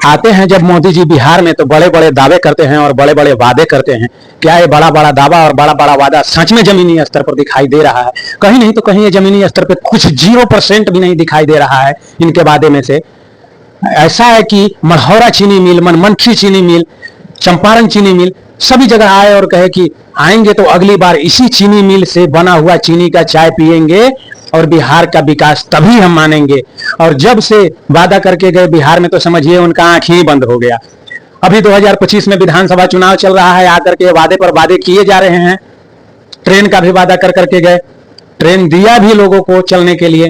आते हैं जब मोदी जी बिहार में तो बड़े बड़े दावे करते हैं और बड़े बड़े वादे करते हैं। क्या ये बड़ा बड़ा दावा और बड़ा बड़ा वादा सच में जमीनी स्तर पर दिखाई दे रहा है? कहीं नहीं तो कहीं ये जमीनी स्तर पर कुछ 0% भी नहीं दिखाई दे रहा है इनके वादे में से। ऐसा है कि मढ़ौरा चीनी मिल, मनमनखी चीनी मिल, चंपारण चीनी मिल सभी जगह आए और कहे कि आएंगे तो अगली बार इसी चीनी मिल से बना हुआ चीनी का चाय पिएंगे और बिहार का विकास तभी हम मानेंगे। और जब से वादा करके गए बिहार में तो समझिए उनका आंख ही बंद हो गया। अभी 2025 में विधानसभा चुनाव चल रहा है, आकर के वादे पर वादे किए जा रहे हैं। ट्रेन का भी वादा कर करके गए, ट्रेन दिया भी लोगों को चलने के लिए।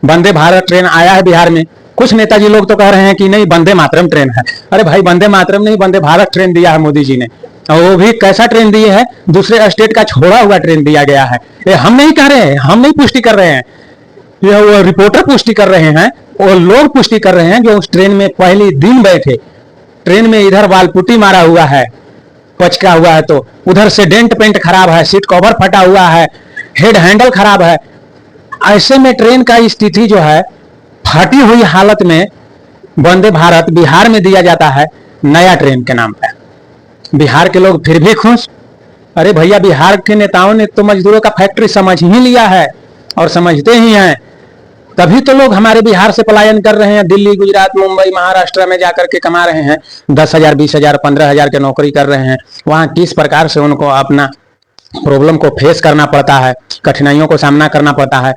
वंदे भारत ट्रेन आया है बिहार में। कुछ नेताजी लोग तो कह रहे हैं कि नहीं वंदे मातरम ट्रेन है। अरे भाई वंदे मातरम नहीं, वंदे भारत ट्रेन दिया है मोदी जी ने। और वो भी कैसा ट्रेन दिए है? दूसरे स्टेट का छोड़ा हुआ ट्रेन दिया गया है। ये हम नहीं कह रहे हैं, हम नहीं पुष्टि कर रहे हैं, ये वो रिपोर्टर पुष्टि कर रहे हैं, वो लोग पुष्टि कर रहे हैं जो उस ट्रेन में पहले दिन बैठे। ट्रेन में इधर वाल पुट्टी मारा हुआ है, पचका हुआ है, तो उधर से डेंट पेंट खराब है, सीट कवर फटा हुआ है, हेड हैंडल खराब है। ऐसे में ट्रेन का स्थिति जो है फटी हुई हालत में वंदे भारत बिहार में दिया जाता है नया ट्रेन के नाम पर। बिहार के लोग फिर भी खुश। अरे भैया बिहार के नेताओं ने तो मजदूरों का फैक्ट्री समझ ही लिया है और समझते ही हैं, तभी तो लोग हमारे बिहार से पलायन कर रहे हैं, दिल्ली, गुजरात, मुंबई, महाराष्ट्र में जाकर के कमा रहे हैं। 10,000, 20,000, 15,000 की नौकरी कर रहे हैं। वहां किस प्रकार से उनको अपना प्रॉब्लम को फेस करना पड़ता है, कठिनाइयों को सामना करना पड़ता है।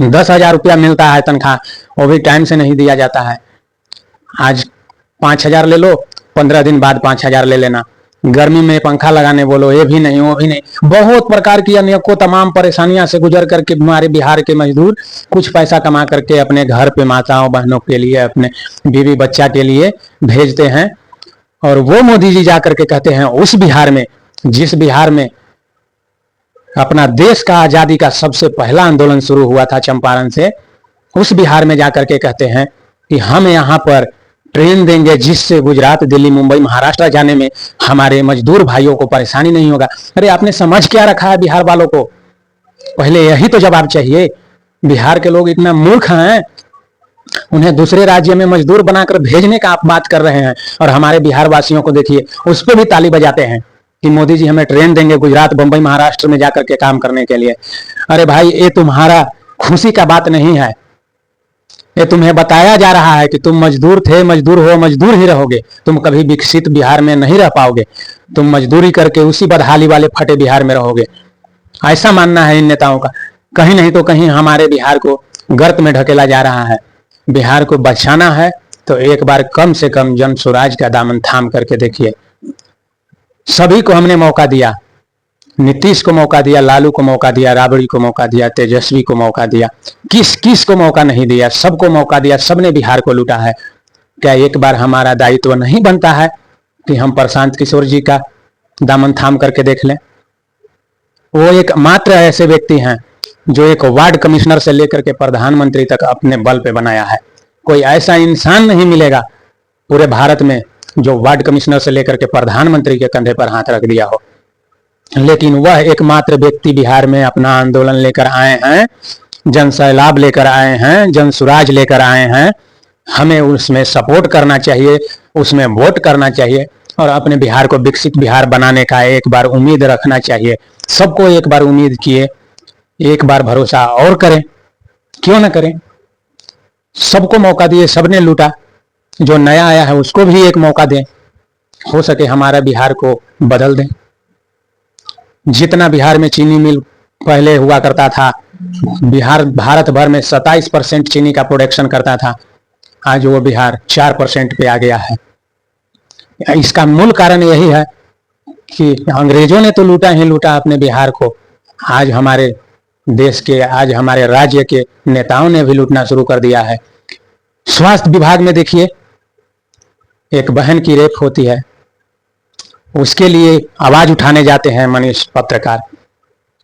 10,000 रुपया मिलता है तनख्वाह, वो भी टाइम से नहीं दिया जाता है। आज 5,000 ले लो, 15 दिन बाद 5,000 ले लेना। गर्मी में पंखा लगाने बोलो, ये भी नहीं, वो भी नहीं। बहुत प्रकार की अनेकों तमाम परेशानियां से गुजर करके हमारे बिहार के मजदूर कुछ पैसा कमा करके अपने घर पे माताओं बहनों के लिए, अपने बीवी बच्चा के लिए भेजते हैं। और वो मोदी जी जाकर के कहते हैं उस बिहार में, जिस बिहार में अपना देश का आजादी का सबसे पहला आंदोलन शुरू हुआ था चंपारण से, उस बिहार में जाकर के कहते हैं कि हम यहाँ पर ट्रेन देंगे जिससे गुजरात, दिल्ली, मुंबई, महाराष्ट्र जाने में हमारे मजदूर भाइयों को परेशानी नहीं होगा। अरे आपने समझ क्या रखा है बिहार वालों को? पहले यही तो जवाब चाहिए। बिहार के लोग इतना मूर्ख हैं, उन्हें दूसरे राज्य में मजदूर बनाकर भेजने का आप बात कर रहे हैं, और हमारे बिहार वासियों को देखिए उस पर भी ताली बजाते हैं कि मोदी जी हमें ट्रेन देंगे गुजरात, बंबई, महाराष्ट्र में जाकर के काम करने के लिए। अरे भाई ये तुम्हारा खुशी का बात नहीं है, ये तुम्हें बताया जा रहा है कि तुम मजदूर थे, मजदूर हो, मजदूर ही रहोगे। तुम कभी विकसित बिहार में नहीं रह पाओगे, तुम मजदूरी करके उसी बदहाली वाले फटे बिहार में रहोगे। ऐसा मानना है इन नेताओं का। कहीं नहीं तो कहीं हमारे बिहार को गर्त में ढकेला जा रहा है। बिहार को बचाना है तो एक बार कम से कम जन स्वराज का दामन थाम करके देखिए। सभी को हमने मौका दिया, नीतीश को मौका दिया, लालू को मौका दिया, राबड़ी को मौका दिया, तेजस्वी को मौका दिया, किस किस को मौका नहीं दिया? सबको मौका दिया, सबने बिहार को लूटा है। क्या एक बार हमारा दायित्व नहीं बनता है कि हम प्रशांत किशोर जी का दामन थाम करके देख लें? वो एक मात्र ऐसे व्यक्ति हैं जो एक वार्ड कमिश्नर से लेकर के प्रधानमंत्री तक अपने बल पे बनाया है। कोई ऐसा इंसान नहीं मिलेगा पूरे भारत में जो वार्ड कमिश्नर से लेकर के प्रधानमंत्री के कंधे पर हाथ रख दिया हो। लेकिन वह एकमात्र व्यक्ति बिहार में अपना आंदोलन लेकर आए हैं, जन सैलाब लेकर आए हैं, जन सुराज लेकर आए हैं। हमें उसमें सपोर्ट करना चाहिए, उसमें वोट करना चाहिए और अपने बिहार को विकसित बिहार बनाने का एक बार उम्मीद रखना चाहिए। सबको एक बार उम्मीद किए, एक बार भरोसा और करें, क्यों ना करें? सबको मौका दिए, सबने लूटा। जो नया आया है उसको भी एक मौका दें, हो सके हमारा बिहार को बदल दें। जितना बिहार में चीनी मिल पहले हुआ करता था, बिहार भारत भर में 27% चीनी का प्रोडक्शन करता था, आज वो बिहार 4% पे आ गया है। इसका मूल कारण यही है कि अंग्रेजों ने तो लूटा ही लूटा अपने बिहार को। आज हमारे देश के, आज हमारे राज्य के नेताओं ने भी लूटना शुरू कर दिया है। स्वास्थ्य विभाग में देखिए, एक बहन की रेप होती है, उसके लिए आवाज उठाने जाते हैं मनीष पत्रकार,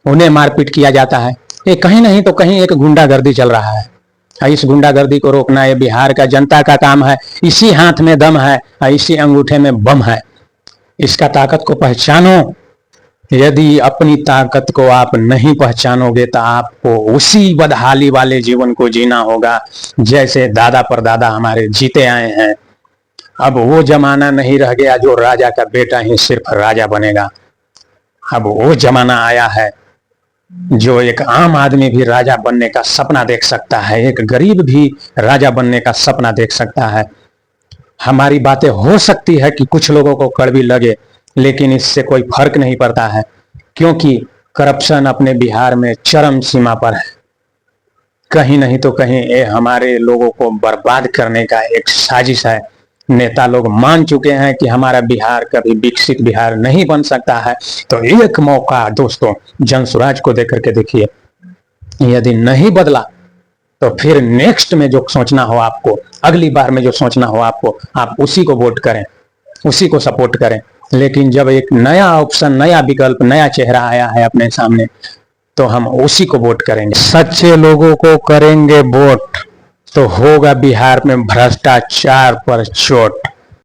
उन्हें मारपीट किया जाता है। ये कहीं नहीं तो कहीं एक गुंडागर्दी चल रहा है। इस गुंडागर्दी को रोकना ये बिहार का जनता का काम है। इसी हाथ में दम है, इसी अंगूठे में बम है। इसका ताकत को पहचानो। यदि अपनी ताकत को आप नहीं पहचानोगे तो आपको उसी बदहाली वाले जीवन को जीना होगा जैसे दादा परदादा हमारे जीते आए हैं। अब वो जमाना नहीं रह गया जो राजा का बेटा ही सिर्फ राजा बनेगा। अब वो जमाना आया है जो एक आम आदमी भी राजा बनने का सपना देख सकता है, एक गरीब भी राजा बनने का सपना देख सकता है। हमारी बातें हो सकती है कि कुछ लोगों को कड़वी लगे, लेकिन इससे कोई फर्क नहीं पड़ता है, क्योंकि करप्शन अपने बिहार में चरम सीमा पर है। कहीं नहीं तो कहीं ये हमारे लोगों को बर्बाद करने का एक साजिश है। नेता लोग मान चुके हैं कि हमारा बिहार कभी विकसित बिहार नहीं बन सकता है। तो एक मौका दोस्तों जनसुराज को देकर के देखिए, यदि नहीं बदला तो फिर नेक्स्ट में जो सोचना हो आपको, अगली बार में जो सोचना हो आपको, आप उसी को वोट करें, उसी को सपोर्ट करें। लेकिन जब एक नया ऑप्शन, नया विकल्प, नया चेहरा आया है अपने सामने, तो हम उसी को वोट करेंगे। सच्चे लोगों को करेंगे वोट, तो होगा बिहार में भ्रष्टाचार पर चोट।